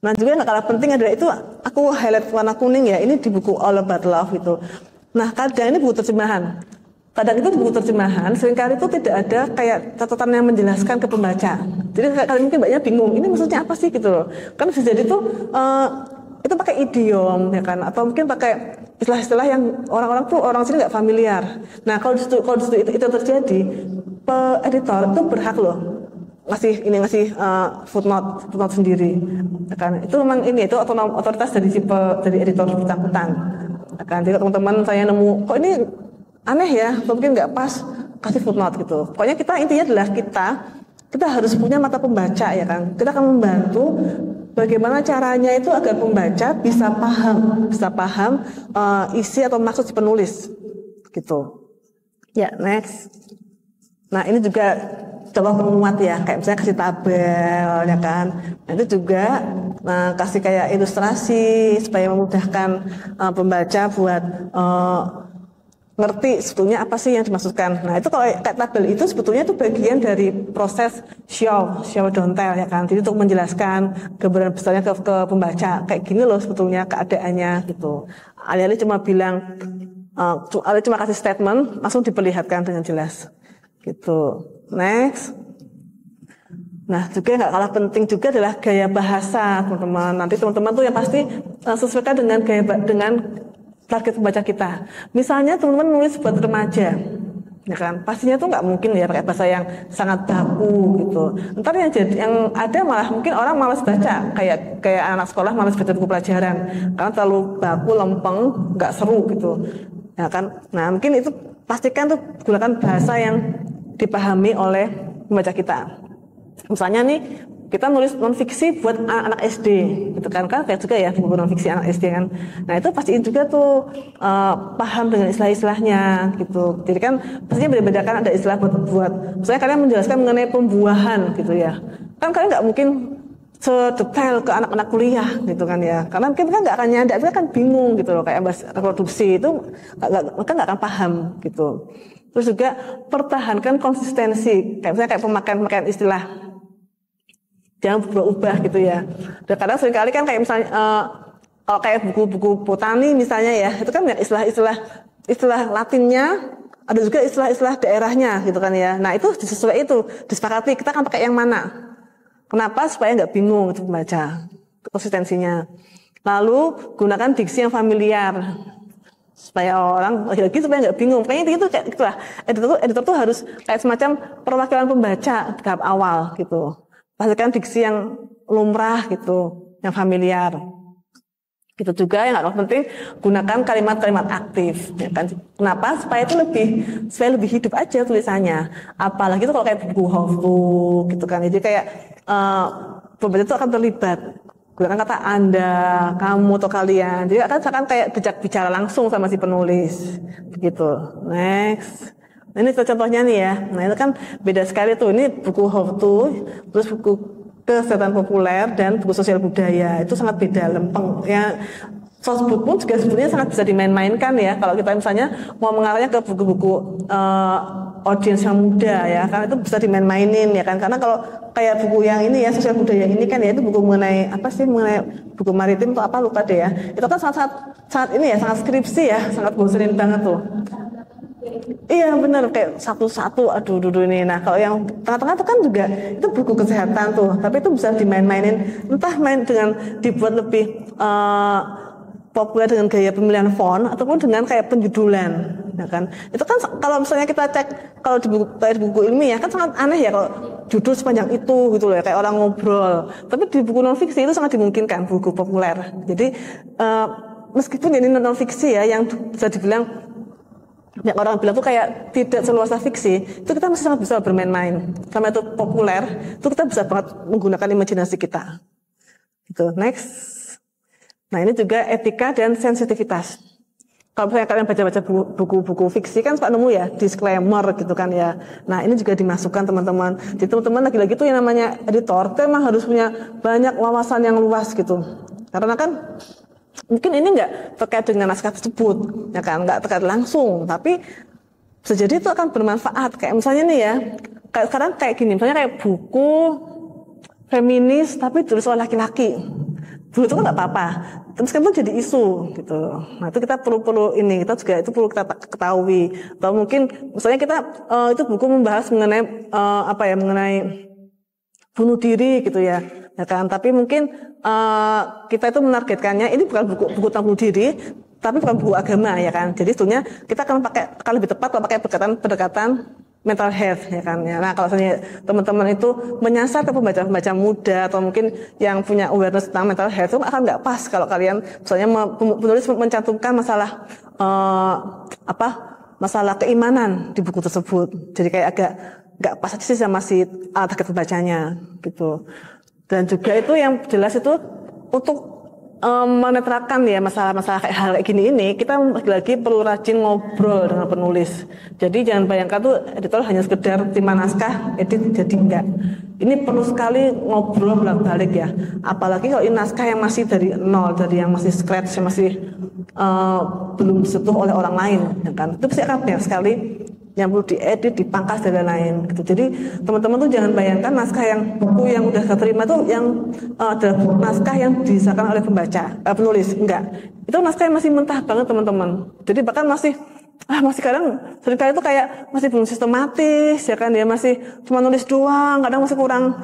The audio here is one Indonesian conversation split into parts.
Nah juga yang gak kalah penting adalah itu aku highlight warna kuning ya, ini di buku All About Love itu. Nah kadang ini buku terjemahan. Kadang itu buku terjemahan, seringkali itu tidak ada kayak catatan yang menjelaskan ke pembaca. Jadi kalian mungkin banyak bingung, ini maksudnya apa sih gitu loh. Kan bisa jadi tuh itu pakai idiom ya kan, atau mungkin pakai istilah-istilah yang orang-orang tuh orang sini nggak familiar. Nah kalau itu terjadi, editor itu berhak loh ngasih footnote sendiri. Ya kan? Itu memang itu otoritas dari editor bersangkutan. Ya kan? Jadi teman-teman saya nemu kok ini aneh ya, mungkin nggak pas, kasih footnote gitu. Pokoknya intinya adalah kita harus punya mata pembaca ya kan. Kita akan membantu bagaimana caranya itu agar pembaca bisa paham isi atau maksud si penulis gitu. Ya, next. Nah, ini juga contoh penguat ya, kayak misalnya kasih tabel ya kan. Nah, itu juga kasih kayak ilustrasi supaya memudahkan pembaca buat ngerti sebetulnya apa sih yang dimaksudkan. Nah itu kalau kayak tabel itu sebetulnya itu bagian dari proses show don't tell ya kan. Jadi untuk menjelaskan gambaran besarnya ke pembaca kayak gini loh sebetulnya keadaannya gitu. Alih-alih cuma bilang, cuma kasih statement langsung diperlihatkan dengan jelas gitu. Next. Nah juga nggak kalah penting juga adalah gaya bahasa teman-teman. Nanti teman-teman tuh yang pasti sesuaikan dengan target pembaca kita. Misalnya teman-teman nulis buat remaja, ya kan? Pastinya tuh nggak mungkin ya pakai bahasa yang sangat baku gitu. Ntar yang ada malah mungkin orang malas baca, kayak anak sekolah malas baca buku pelajaran karena terlalu baku, lempeng, nggak seru gitu, ya kan? Nah mungkin itu pastikan tuh gunakan bahasa yang dipahami oleh pembaca kita. Misalnya nih, kita nulis non-fiksi buat anak SD gitu kan kayak juga ya buku non-fiksi anak SD kan. Nah itu pastiin juga tuh paham dengan istilah-istilahnya gitu. Jadi kan pastinya beda-beda kan, ada istilah buat misalnya kalian menjelaskan mengenai pembuahan gitu ya. Kan kalian nggak mungkin sedetail ke anak-anak kuliah gitu kan ya. Karena mungkin kan nggak akan nyadar, mereka kan bingung gitu loh, kayak bahas reproduksi itu mereka nggak akan paham gitu. Terus juga pertahankan konsistensi, kayak misalnya kayak pemakaian istilah. Jangan berubah gitu ya. Dan kadang seringkali kan kayak misalnya kalau kayak buku-buku botani misalnya ya, itu kan ya istilah Latinnya, ada juga istilah-istilah daerahnya gitu kan ya. Nah itu sesuai itu disepakati kita akan pakai yang mana. Kenapa? Supaya nggak bingung untuk membaca konsistensinya. Lalu gunakan diksi yang familiar supaya orang lagi-lagi supaya nggak bingung. Kayaknya itu kayak gitulah. Editor tuh harus kayak semacam perwakilan pembaca di tahap awal gitu. Pastikan diksi yang lumrah gitu, yang familiar. Gitu juga yang harus penting gunakan kalimat-kalimat aktif. Ya kan? Kenapa? Supaya lebih hidup aja tulisannya. Apalagi itu kalau kayak buku Hofbu gitu kan. Jadi kayak pembaca itu akan terlibat. Gunakan kata Anda, kamu atau kalian. Jadi akan kayak bicara langsung sama si penulis. Begitu. Next. Nah, ini contohnya nih ya. Nah itu kan beda sekali tuh. Ini buku Hoftu, terus buku kesehatan populer dan buku sosial budaya. Itu sangat beda, lempeng. Ya, sosbud pun juga sebetulnya sangat bisa dimain-mainkan ya. Kalau kita misalnya mau mengarahnya ke buku-buku audiens yang muda ya, kan itu bisa dimain-mainin ya kan. Karena kalau kayak buku yang ini ya, sosial budaya ini kan ya, itu buku mengenai buku maritim atau apa lupa deh ya. Itu kan sangat ini ya, sangat skripsi ya, sangat bosenin banget tuh. Iya benar, kayak satu-satu aduh ini. Nah kalau yang tengah-tengah itu kan juga itu buku kesehatan tuh, tapi itu bisa dimain-mainin, entah main dengan dibuat lebih populer dengan gaya pemilihan font ataupun dengan kayak penjudulan, ya kan? Itu kan kalau misalnya kita cek kalau di buku ilmiah kan sangat aneh ya kalau judul sepanjang itu gitu loh, kayak orang ngobrol. Tapi di buku non fiksi itu sangat dimungkinkan, buku populer. Jadi meskipun ini non fiksi ya, yang bisa dibilang yang orang bilang tuh kayak tidak seluasa fiksi, itu kita masih sangat bisa bermain-main. Karena itu populer, itu kita bisa banget menggunakan imajinasi kita. Gitu. Next. Nah ini juga etika dan sensitivitas. Kalau misalnya kalian baca-baca buku-buku fiksi kan suka nemu ya disclaimer gitu kan ya. Nah ini juga dimasukkan teman-teman. Jadi teman-teman lagi-lagi tuh yang namanya editor, itu memang harus punya banyak wawasan yang luas gitu. Karena kan mungkin ini nggak terkait dengan naskah tersebut, ya kan, nggak terkait langsung, tapi bisa jadi itu akan bermanfaat. Kayak misalnya nih ya, sekarang kayak gini, misalnya kayak buku feminis tapi tulis oleh laki-laki. Dulu itu kan nggak apa-apa, terus kan itu jadi isu gitu. Nah itu kita perlu ini, kita juga itu perlu kita ketahui. Atau mungkin misalnya kita itu buku membahas mengenai mengenai bunuh diri gitu ya kan. Tapi mungkin kita itu menargetkannya ini bukan buku tentang bunuh diri, tapi bukan buku agama ya kan. Jadi sebetulnya kita akan lebih tepat kalau pakai pendekatan mental health ya kan ya. Nah kalau misalnya teman-teman itu menyasar ke pembaca-pembaca muda atau mungkin yang punya awareness tentang mental health itu akan nggak pas kalau kalian misalnya penulis mencantumkan masalah masalah keimanan di buku tersebut. Jadi kayak agak nggak pas aja sih sama si target pembacanya gitu. Dan juga itu yang jelas itu untuk menetralkan ya masalah-masalah kayak hal kayak gini ini, kita lagi perlu rajin ngobrol dengan penulis. Jadi jangan bayangkan tuh editor hanya sekedar terima naskah, edit jadi enggak. Ini perlu sekali ngobrol bolak-balik ya. Apalagi kalau ini naskah yang masih dari nol, dari yang masih scratch, yang masih belum disentuh oleh orang lain, ya kan? Itu pasti akan banyak sekali yang perlu diedit, dipangkas dan lain-lain gitu. Jadi teman-teman tuh jangan bayangkan naskah buku yang udah keterima tuh yang adalah naskah yang disahkan oleh penulis, enggak. Itu naskah yang masih mentah banget teman-teman. Jadi bahkan masih kadang seringkali itu kayak masih belum sistematis ya kan, dia masih cuma nulis doang, kadang masih kurang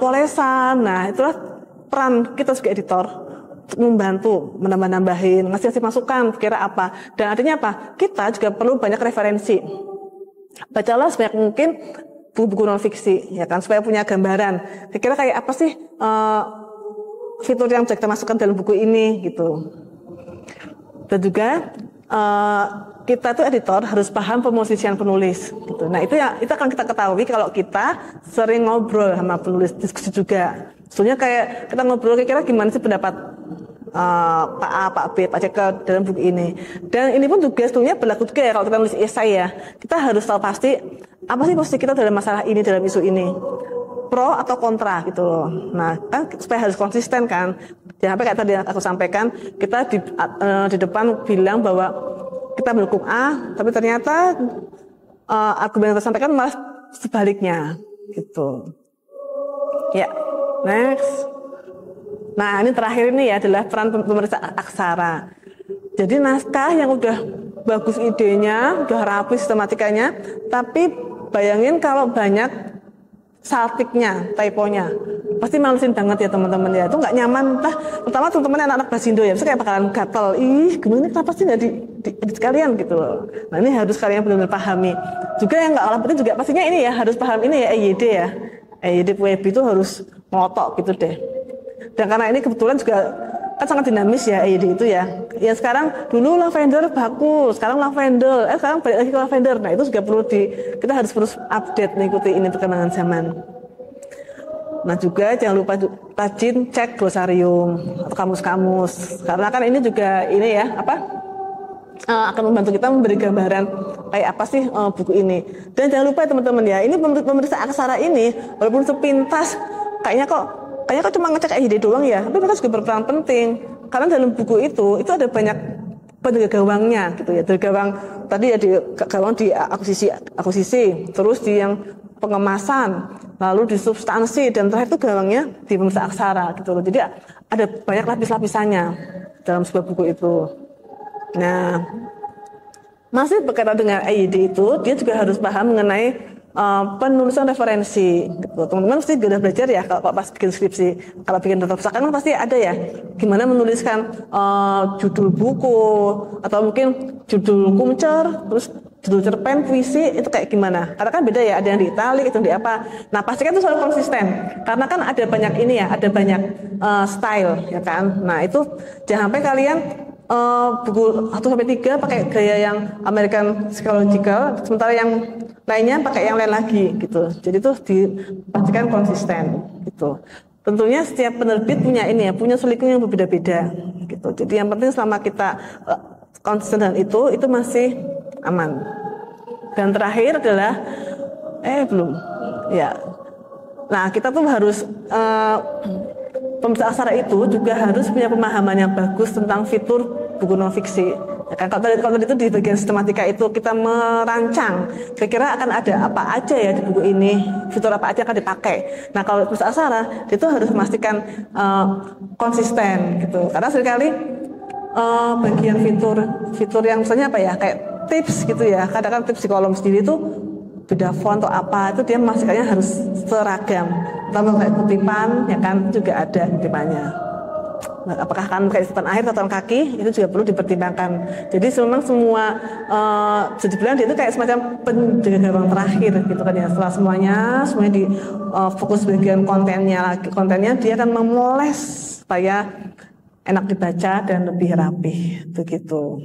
polesan. Nah, itulah peran kita sebagai editor untuk membantu, menambah-nambahin, ngasih masukan, kira apa. Dan artinya apa? Kita juga perlu banyak referensi. Bacalah sebanyak mungkin buku-buku non-fiksi, ya kan, supaya punya gambaran. Kira-kira kayak apa sih fitur yang bisa kita masukkan dalam buku ini, gitu. Dan juga kita tuh editor harus paham pemosisian penulis, gitu. Nah itu akan kita ketahui kalau kita sering ngobrol sama penulis, diskusi juga. Sebetulnya kayak kita ngobrol kira-kira gimana sih pendapat Pak A, Pak B, Pak C dalam buku ini. Dan ini pun juga sebetulnya berlaku juga ya kalau kita nulis esai ya. Kita harus tahu pasti apa sih posisi kita dalam masalah ini, dalam isu ini. Pro atau kontra gitu loh. Nah kan supaya harus konsisten kan. Jangan sampai kayak tadi aku sampaikan, kita di depan bilang bahwa kita mendukung A, tapi ternyata argumen yang tersampaikan malah sebaliknya gitu. Ya, next. Nah ini terakhir ini ya adalah peran pemeriksa aksara. Jadi naskah yang udah bagus idenya, udah rapi sistematikanya, tapi bayangin kalau banyak saltiknya, typonya, pasti malesin banget ya teman-teman ya. Itu nggak nyaman. Pertama teman-teman anak-anak Basindo ya, itu kayak bakalan gatel. Gimana kenapa sih nggak di sekalian gitu loh. Nah ini harus kalian benar-benar pahami. Juga yang nggak kalah penting juga pastinya ini ya harus paham ini ya EYD ya. EYD web itu harus ngotok gitu deh. Dan karena ini kebetulan juga kan sangat dinamis ya EYD itu ya. Ya sekarang dulu lavender baku, sekarang lavender, sekarang balik lagi ke lavender. Nah itu juga perlu kita harus terus update mengikuti ini perkembangan zaman. Nah juga jangan lupa rajin cek glosarium atau kamus-kamus. Karena kan ini juga ini ya akan membantu kita memberi gambaran kayak apa sih buku ini. Dan jangan lupa teman-teman ya, ini pemeriksa aksara ini walaupun sepintas kayaknya kok cuma ngecek EYD doang ya, tapi mereka juga berperan penting karena dalam buku itu ada banyak gawangnya gitu ya. Dari gawang tadi ya, gawang di akuisisi, terus di yang pengemasan, lalu di substansi, dan terakhir itu gawangnya di pemeriksa aksara gitu loh. Jadi ada banyak lapis-lapisannya dalam sebuah buku itu. Nah, masih berkaitan dengan EYD itu, dia juga harus paham mengenai penulisan referensi gitu. Teman-teman pasti sudah belajar ya kalau pas bikin skripsi, kalau bikin daftar pustaka kan pasti ada ya gimana menuliskan judul buku atau mungkin judul kumcer, terus judul cerpen, puisi itu kayak gimana, karena kan beda ya, ada yang di italik, itu di apa. Nah pastikan itu selalu konsisten karena kan ada banyak ini ya, ada banyak style ya kan. Nah itu jangan sampai kalian buku 1-3 pakai gaya yang American Psychological, sementara yang lainnya pakai yang lain lagi gitu. Jadi itu dipastikan konsisten gitu. Tentunya setiap penerbit punya ini ya, punya selingkuh yang berbeda-beda gitu. Jadi yang penting selama kita konsisten dengan itu masih aman. Dan terakhir adalah belum ya. Nah kita tuh harus pemeriksa aksara itu juga harus punya pemahaman yang bagus tentang fitur buku non-fiksi Ya kan, kalau itu di bagian sistematika itu kita merancang kira-kira akan ada apa aja ya di buku ini, fitur apa aja akan dipakai. Nah kalau pustasara itu harus memastikan konsisten gitu, karena seringkali bagian fitur yang misalnya apa ya kayak tips gitu ya, kadang-kadang tips di kolom sendiri itu beda font atau apa, itu dia memastikannya harus seragam. Tambah kayak kutipan ya kan juga ada kutipannya. Nah, apakah akan pakai catatan akhir atau kaki itu juga perlu dipertimbangkan. Jadi memang semua jadi bilang dia itu kayak semacam penjaga gawang terakhir gitu kan ya. Setelah semuanya di fokus bagian kontennya dia akan memoles supaya enak dibaca dan lebih rapi begitu.